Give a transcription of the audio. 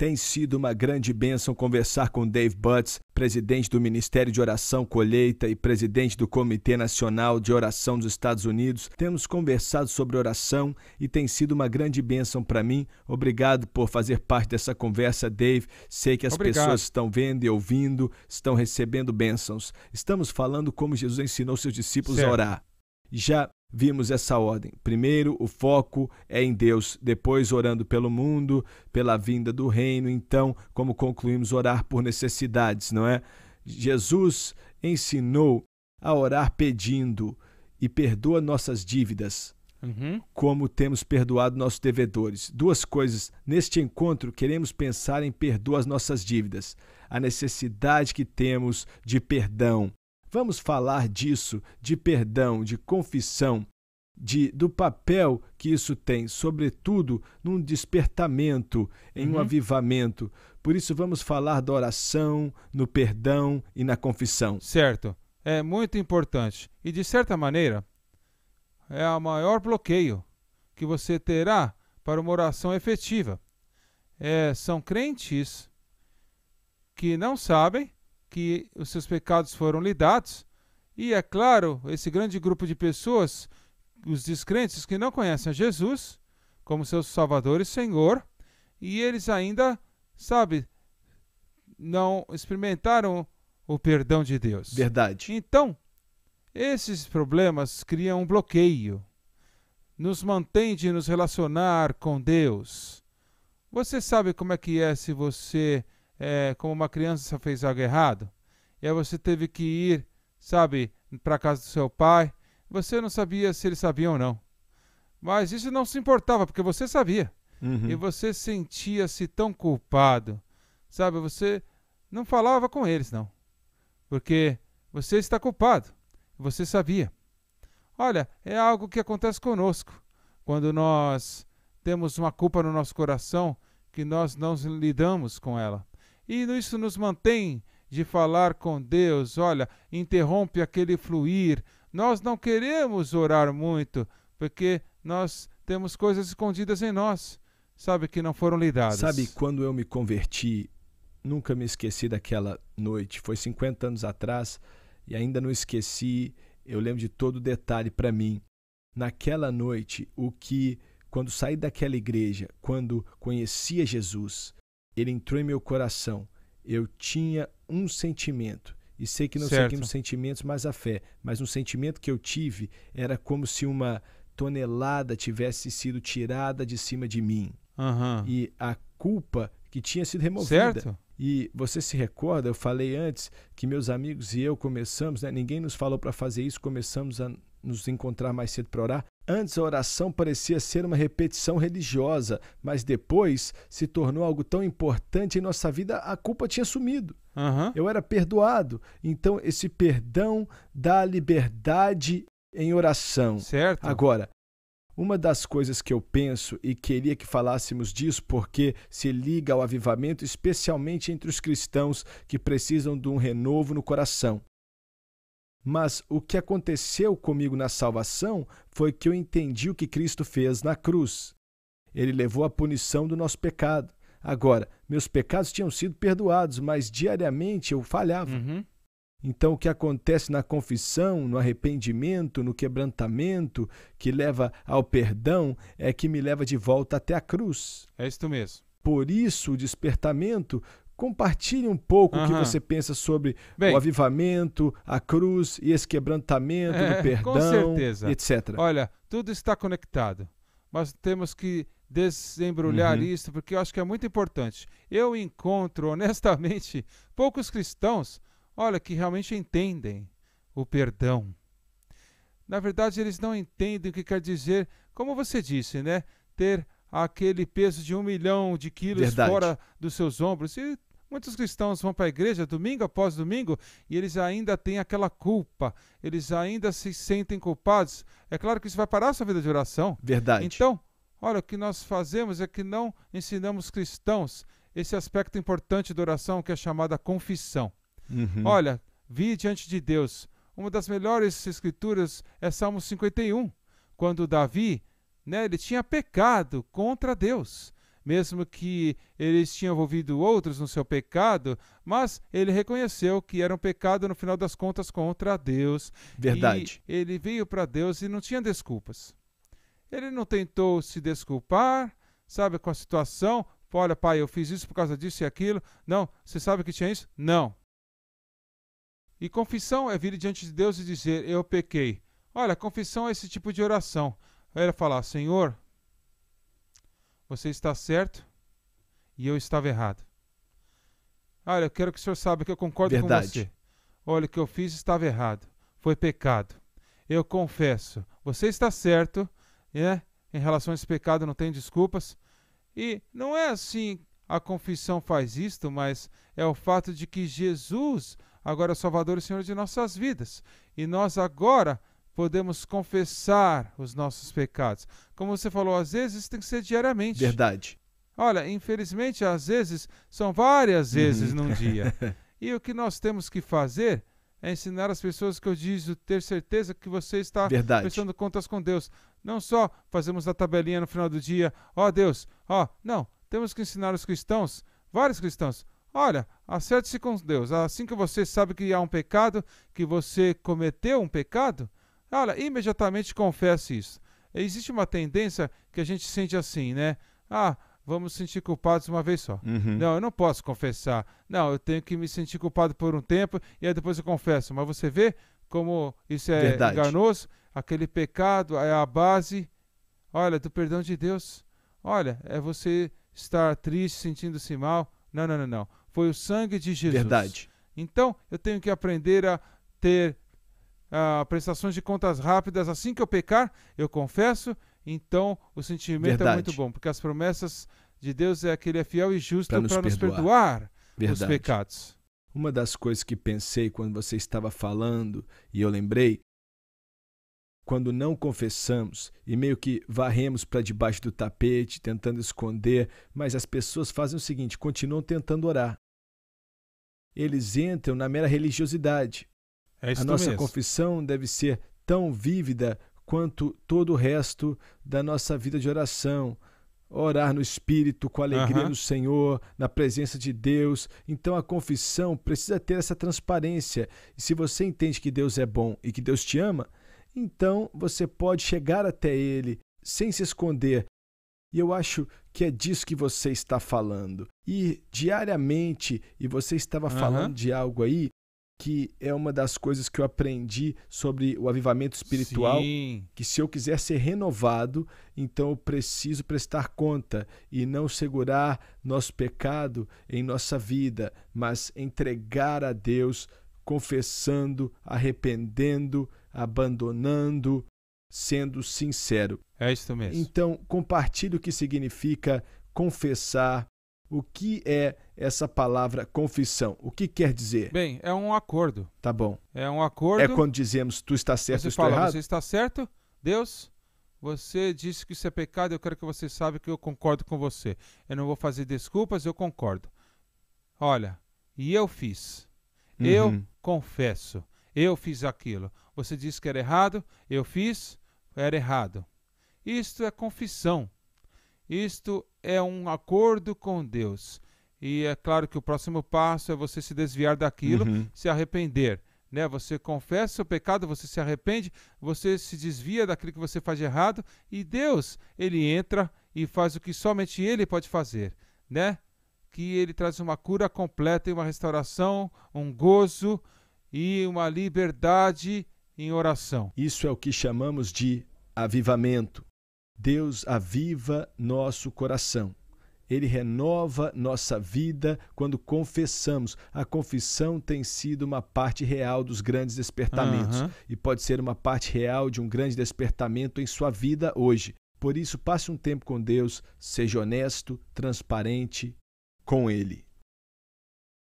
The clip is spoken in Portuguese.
Tem sido uma grande bênção conversar com Dave Butts, presidente do Ministério de Oração Colheita e presidente do Comitê Nacional de Oração dos Estados Unidos. Temos conversado sobre oração e tem sido uma grande bênção para mim. Obrigado por fazer parte dessa conversa, Dave. Sei que as pessoas estão vendo e ouvindo, estão recebendo bênçãos. Estamos falando como Jesus ensinou seus discípulos a orar. Já vimos essa ordem. Primeiro, o foco é em Deus, depois orando pelo mundo, pela vinda do reino. Então, como concluímos, orar por necessidades, não é? Jesus ensinou a orar pedindo e perdoa nossas dívidas, como temos perdoado nossos devedores. Duas coisas. Neste encontro, queremos pensar em perdoar as nossas dívidas, a necessidade que temos de perdão. Vamos falar disso, de perdão, de confissão, do papel que isso tem, sobretudo num despertamento, em um avivamento. Por isso vamos falar da oração, no perdão e na confissão. Certo. É muito importante. E de certa maneira, é o maior bloqueio que você terá para uma oração efetiva. São crentes que não sabem que os seus pecados foram lhe dados, e é claro, esse grande grupo de pessoas, os descrentes que não conhecem a Jesus como seu Salvador e Senhor, e eles ainda, não experimentaram o perdão de Deus. Verdade. Então, esses problemas criam um bloqueio, nos mantém de nos relacionar com Deus. Você sabe como é que é se você como uma criança fez algo errado, e aí você teve que ir, para a casa do seu pai, você não sabia se ele sabia ou não, mas isso não se importava, porque você sabia, e você sentia-se tão culpado, você não falava com eles, não, porque você está culpado, você sabia. Olha, é algo que acontece conosco, quando nós temos uma culpa no nosso coração, que nós não lidamos com ela. E isso nos mantém de falar com Deus, interrompe aquele fluir. Nós não queremos orar muito, porque nós temos coisas escondidas em nós, que não foram lidadas. Quando eu me converti, nunca me esqueci daquela noite. Foi 50 anos atrás e ainda não esqueci. Eu lembro de todo o detalhe para mim. Naquela noite, quando saí daquela igreja, quando conhecia Jesus, ele entrou em meu coração. Eu tinha um sentimento, e sei que não seguimos sentimentos, mas a fé. Mas um sentimento que eu tive era como se uma tonelada tivesse sido tirada de cima de mim. E a culpa que tinha sido removida. Certo. E você se recorda, eu falei antes que meus amigos e eu começamos, ninguém nos falou para fazer isso, começamos a nos encontrar mais cedo para orar. Antes a oração parecia ser uma repetição religiosa, mas depois se tornou algo tão importante em nossa vida, a culpa tinha sumido. Eu era perdoado. Então esse perdão dá liberdade em oração. Certo. Agora, uma das coisas que eu penso e queria que falássemos disso, porque se liga ao avivamento, especialmente entre os cristãos que precisam de um renovo no coração. Mas o que aconteceu comigo na salvação foi que eu entendi o que Cristo fez na cruz. Ele levou a punição do nosso pecado. Agora, meus pecados tinham sido perdoados, mas diariamente eu falhava. Então, o que acontece na confissão, no arrependimento, no quebrantamento, que leva ao perdão, é que me leva de volta até a cruz. É isso mesmo. Por isso, o despertamento. Compartilhe um pouco o que você pensa sobre o avivamento, a cruz e esse quebrantamento do perdão, com certeza. etc. Olha, tudo está conectado, mas temos que desembrulhar isso, porque eu acho que é muito importante. Eu encontro, honestamente, poucos cristãos, que realmente entendem o perdão. Na verdade, eles não entendem o que quer dizer, como você disse, ter aquele peso de 1 milhão de quilos fora dos seus ombros. E muitos cristãos vão para a igreja domingo após domingo e eles ainda têm aquela culpa, eles ainda se sentem culpados. É claro que isso vai parar a sua vida de oração. Verdade. Então, o que nós fazemos é que não ensinamos cristãos esse aspecto importante da oração que é chamada confissão. Vir diante de Deus. Uma das melhores escrituras é Salmo 51, quando Davi, ele tinha pecado contra Deus. mesmo que eles tinham envolvido outros no seu pecado, mas ele reconheceu que era um pecado, no final das contas, contra Deus. Verdade. E ele veio para Deus e não tinha desculpas. Ele não tentou se desculpar, sabe, com a situação. Olha, pai, eu fiz isso por causa disso e aquilo. Não, você sabe que tinha isso? Não. E confissão é vir diante de Deus e dizer, eu pequei. Olha, confissão é esse tipo de oração. Aí ele falar, Senhor, você está certo e eu estava errado. Olha, eu quero que o Senhor saiba que eu concordo com você. Olha, o que eu fiz estava errado. Foi pecado. Eu confesso. Você está certo, né? Em relação a esse pecado não tem desculpas. E não é assim a confissão faz isto, mas é o fato de que Jesus agora é o Salvador e Senhor de nossas vidas. E nós agora podemos confessar os nossos pecados. Como você falou, às vezes tem que ser diariamente. Verdade. Olha, infelizmente, às vezes, são várias vezes num dia. E o que nós temos que fazer é ensinar as pessoas que eu disse, ter certeza que você está prestando contas com Deus. Não só fazemos a tabelinha no final do dia, Deus, não. Temos que ensinar os cristãos, vários cristãos, olha, acerte-se com Deus. Assim que você sabe que há um pecado, que você cometeu um pecado, olha, imediatamente confesse isso. Existe uma tendência que a gente sente assim, né? Vamos sentir culpados uma vez só. Não, eu não posso confessar. Não, eu tenho que me sentir culpado por um tempo e aí depois eu confesso. Mas você vê como isso é enganoso? Aquele pecado é a base, olha, do perdão de Deus. Olha, é você estar triste, sentindo-se mal. Não. Foi o sangue de Jesus. Verdade. Então, eu tenho que aprender a ter prestações de contas rápidas. Assim que eu pecar, eu confesso. Então, o sentimento é muito bom, porque as promessas de Deus é que Ele é fiel e justo para nos perdoar os pecados. Uma das coisas que pensei quando você estava falando, e eu lembrei, quando não confessamos e meio que varremos para debaixo do tapete, tentando esconder, mas as pessoas fazem o seguinte, continuam tentando orar. Eles entram na mera religiosidade. A nossa confissão deve ser tão vívida quanto todo o resto da nossa vida de oração. Orar no Espírito, com a alegria do Senhor, na presença de Deus. Então a confissão precisa ter essa transparência. E se você entende que Deus é bom e que Deus te ama, então você pode chegar até Ele sem se esconder. E eu acho que é disso que você está falando. E diariamente, e você estava falando de algo aí, que é uma das coisas que eu aprendi sobre o avivamento espiritual, que se eu quiser ser renovado, então eu preciso prestar conta e não segurar nosso pecado em nossa vida, mas entregar a Deus, confessando, arrependendo, abandonando, sendo sincero. É isso mesmo. Então, compartilhe o que significa confessar. O que é essa palavra confissão? O que quer dizer? Bem, é um acordo. Tá bom. É um acordo. É quando dizemos, tu está certo, eu estou errado? Você está certo? Deus, você disse que isso é pecado, eu quero que você saiba que eu concordo com você. Eu não vou fazer desculpas, eu concordo. Olha, e eu fiz. Eu confesso. Eu fiz aquilo. Você disse que era errado, eu fiz, era errado. Isto é confissão. Isto é um acordo com Deus. E é claro que o próximo passo é você se desviar daquilo, se arrepender. Né? Você confessa o pecado, você se arrepende, você se desvia daquilo que você faz de errado e Deus, Ele entra e faz o que somente Ele pode fazer. Né? Que Ele traz uma cura completa e uma restauração, um gozo e uma liberdade em oração. Isso é o que chamamos de avivamento. Deus aviva nosso coração. Ele renova nossa vida quando confessamos. A confissão tem sido uma parte real dos grandes despertamentos e pode ser uma parte real de um grande despertamento em sua vida hoje. Por isso, passe um tempo com Deus, seja honesto, transparente com Ele.